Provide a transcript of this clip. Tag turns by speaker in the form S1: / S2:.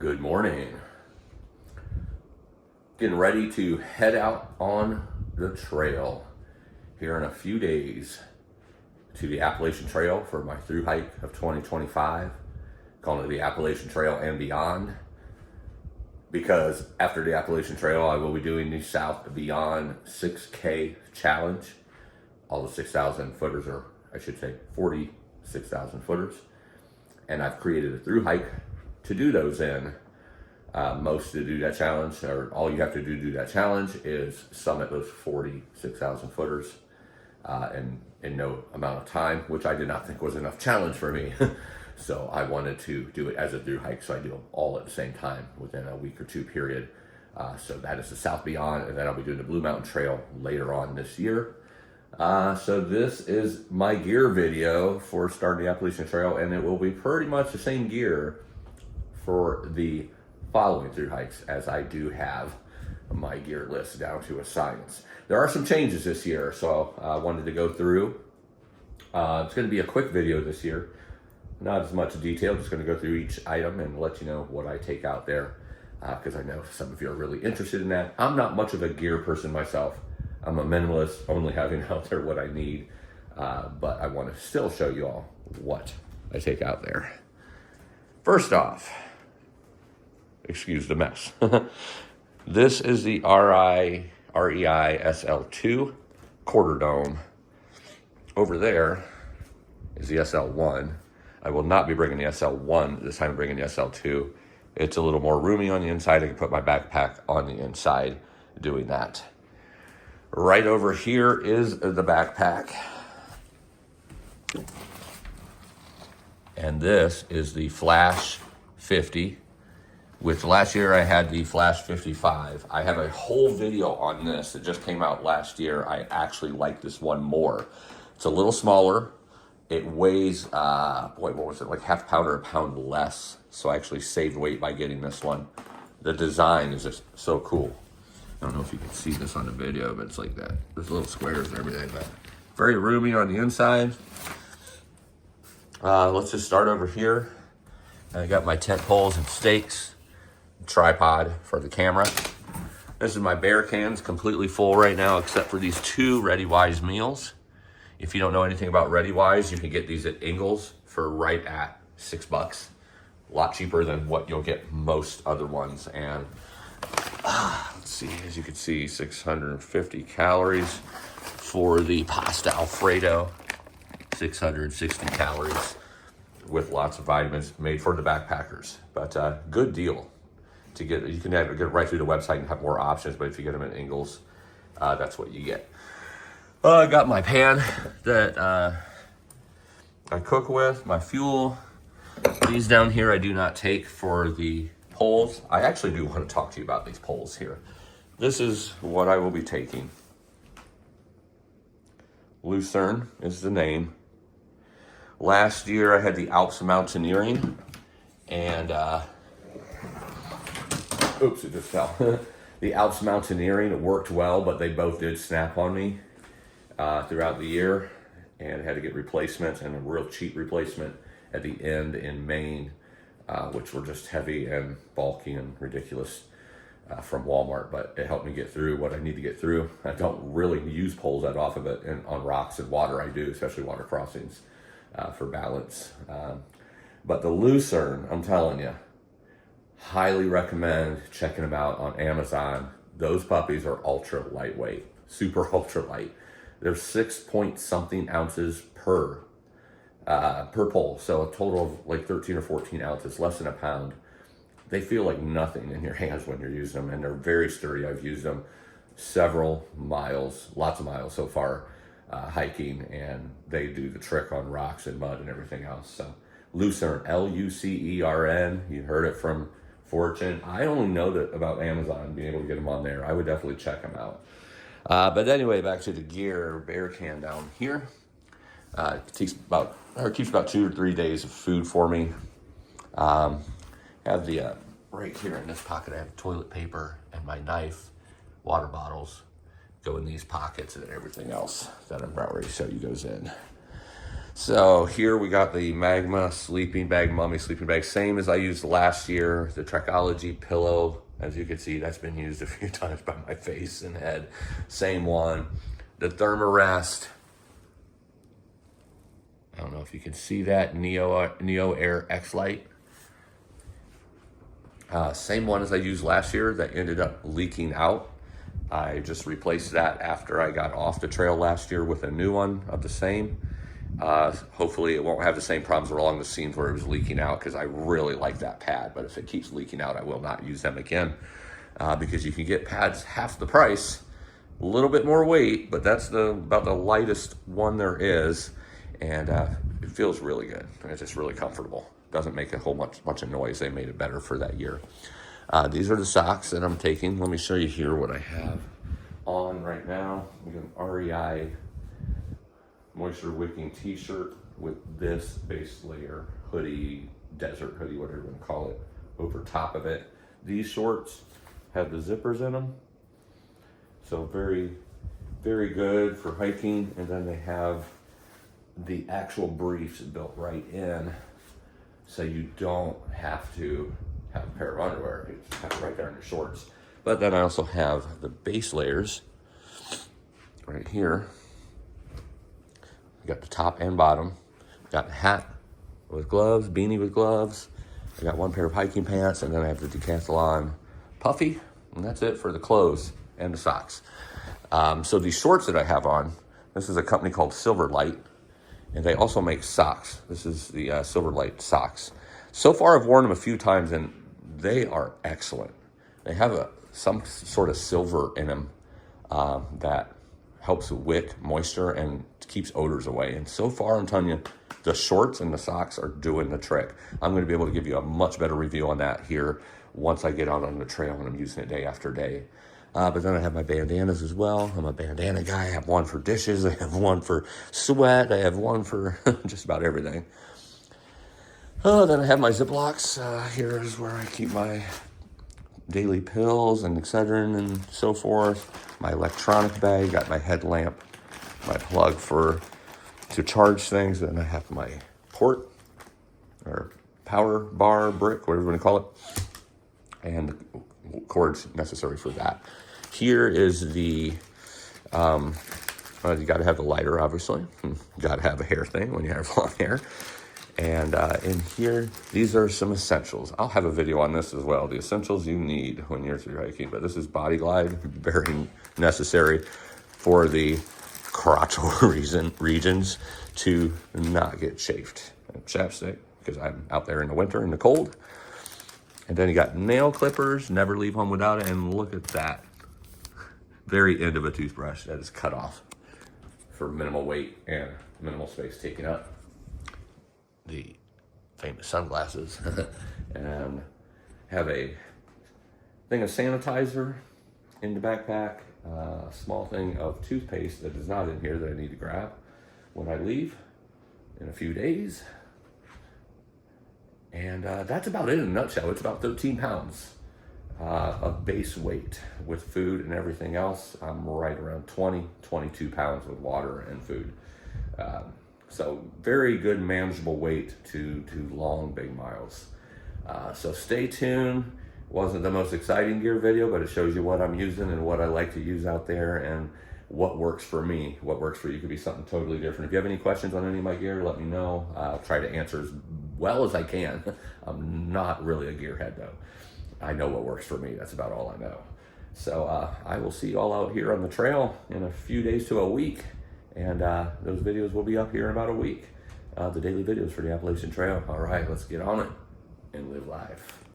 S1: Good morning. Getting ready to head out on the trail here in a few days to the Appalachian Trail for my Thru-Hike of 2025, calling it the Appalachian Trail and beyond, because after the Appalachian Trail I will be doing the South Beyond 6K challenge. All the 6,000 footers, or I should say 46,000 footers, and I've created a Thru-Hike to do those in. Most to do that challenge, or all you have to do that challenge, is summit those 46,000 footers in no amount of time, which I did not think was enough challenge for me. So I wanted to do it as a Thru-Hike, so I do them all at the same time within a week or two period. So that is the South Beyond, and then I'll be doing the Blue Mountain Trail later on this year. So this is my gear video for starting the Appalachian Trail, and it will be pretty much the same gear for the following Thru-Hikes, as I do have my gear list down to a science. There are some changes this year, so I wanted to go through. It's going to be a quick video this year, not as much detail, just going to go through each item and let you know what I take out there, because I know some of you are really interested in that. I'm not much of a gear person myself. I'm a minimalist, only having out there what I need, but I want to still show you all what I take out there. First off, excuse the mess. This is the REI SL2 quarter dome. Over there is the SL1. I will not be bringing the SL1 this time. I'm bringing the SL2. It's a little more roomy on the inside. I can put my backpack on the inside doing that. Right over here is the backpack. And this is the Flash 50, which last year I had the Flash 55. I have a whole video on this that just came out last year. I actually like this one more. It's a little smaller. It weighs, what was it, like half a pound or a pound less. So I actually saved weight by getting this one. The design is just so cool. I don't know if you can see this on the video, but it's like that. There's little squares and everything, but very roomy on the inside. Let's just start over here. I got my tent poles and stakes, tripod for the camera. This is my bear cans, completely full right now, except for these 2 ReadyWise meals. If you don't know anything about ReadyWise, you can get these at Ingles for right at $6. A lot cheaper than what you'll get most other ones. And let's see, as you can see, 650 calories for the pasta Alfredo, 660 calories with lots of vitamins, made for the backpackers. But good deal to get. You can get it right through the website and have more options, but if you get them at Ingles, that's what you get. I got my pan that I cook with, my fuel. These down here I do not take for the poles. I actually do want to talk to you about these poles here. This is what I will be taking. Lucerne is the name. Last year I had the Alps Mountaineering, and oops, it just fell. The Alps Mountaineering worked well, but they both did snap on me throughout the year, and had to get replacements, and a real cheap replacement at the end in Maine, which were just heavy and bulky and ridiculous from Walmart, but it helped me get through what I need to get through. I don't really use poles that often, but on rocks and water I do, especially water crossings, for balance. But the Lucerne, I'm telling you, highly recommend checking them out on Amazon. Those puppies are ultra lightweight, super ultra light. They're 6-point-something ounces per pole, so a total of like 13 or 14 ounces, less than a pound. They feel like nothing in your hands when you're using them, and they're very sturdy. I've used them several miles, lots of miles so far, hiking, and they do the trick on rocks and mud and everything else. So Lucerne, Lucern, you heard it from Fortune. I only know that about Amazon, being able to get them on there. I would definitely check them out. But anyway, back to the gear. Bear can down here. It keeps about 2 or 3 days of food for me. Have the right here in this pocket, I have toilet paper and my knife, water bottles go in these pockets, and everything else that I'm about ready to show you goes in. So here we got the Magma sleeping bag, mummy sleeping bag, same as I used last year. The Trekology pillow, as you can see, that's been used a few times by my face and head. Same one. The Thermarest, I don't know if you can see that, Neo Air X Lite. Same one as I used last year that ended up leaking out. I just replaced that after I got off the trail last year with a new one of the same. Hopefully it won't have the same problems along the seams where it was leaking out, because I really like that pad. But if it keeps leaking out, I will not use them again, because you can get pads half the price, a little bit more weight, but that's about the lightest one there is, and it feels really good. It's just really comfortable. Doesn't make a whole bunch of noise. They made it better for that year. These are the socks that I'm taking. Let me show you here what I have on right now. We got an REI moisture wicking t-shirt with this base layer hoodie, desert hoodie, whatever you want to call it, over top of it. These shorts have the zippers in them, so very, very good for hiking. And then they have the actual briefs built right in, so you don't have to have a pair of underwear. You just have it right there in your shorts. But then I also have the base layers right here. I got the top and bottom. Got the hat with gloves, beanie with gloves. I got one pair of hiking pants, and then I have the Decathlon puffy, and that's it for the clothes and the socks. So these shorts that I have on, this is a company called Silverlight, and they also make socks. This is the Silverlight socks. So far I've worn them a few times, and they are excellent. They have some sort of silver in them that helps wick moisture and keeps odors away. And so far, I'm telling you, the shorts and the socks are doing the trick. I'm going to be able to give you a much better review on that here once I get out on the trail and I'm using it day after day. But then I have my bandanas as well. I'm a bandana guy. I have one for dishes. I have one for sweat. I have one for just about everything. Then I have my Ziplocs. Here is where I keep my daily pills and Excedrin and so forth. My electronic bag, got my headlamp, my plug to charge things, and I have my port or power bar brick, whatever you want to call it, and the cords necessary for that. Here is the you got to have the lighter, obviously. You got to have a hair thing when you have long hair. And in here, these are some essentials. I'll have a video on this as well. The essentials you need when you're through hiking. But this is Body Glide, very necessary for the crotchal regions to not get chafed. And chapstick, because I'm out there in the winter in the cold. And then you got nail clippers. Never leave home without it. And look at that. Very end of a toothbrush that is cut off for minimal weight and minimal space taken up. The famous sunglasses. And have a thing of sanitizer in the backpack, a small thing of toothpaste that is not in here that I need to grab when I leave in a few days. And that's about it in a nutshell. It's about 13 pounds of base weight with food and everything else. I'm right around 22 pounds with water and food. So very good manageable weight to long, big miles. So stay tuned. Wasn't the most exciting gear video, but it shows you what I'm using and what I like to use out there and what works for me. What works for you could be something totally different. If you have any questions on any of my gear, let me know. I'll try to answer as well as I can. I'm not really a gearhead though. I know what works for me. That's about all I know. So I will see you all out here on the trail in a few days to a week. And those videos will be up here in about a week. The daily videos for the Appalachian Trail. All right, let's get on it and live life.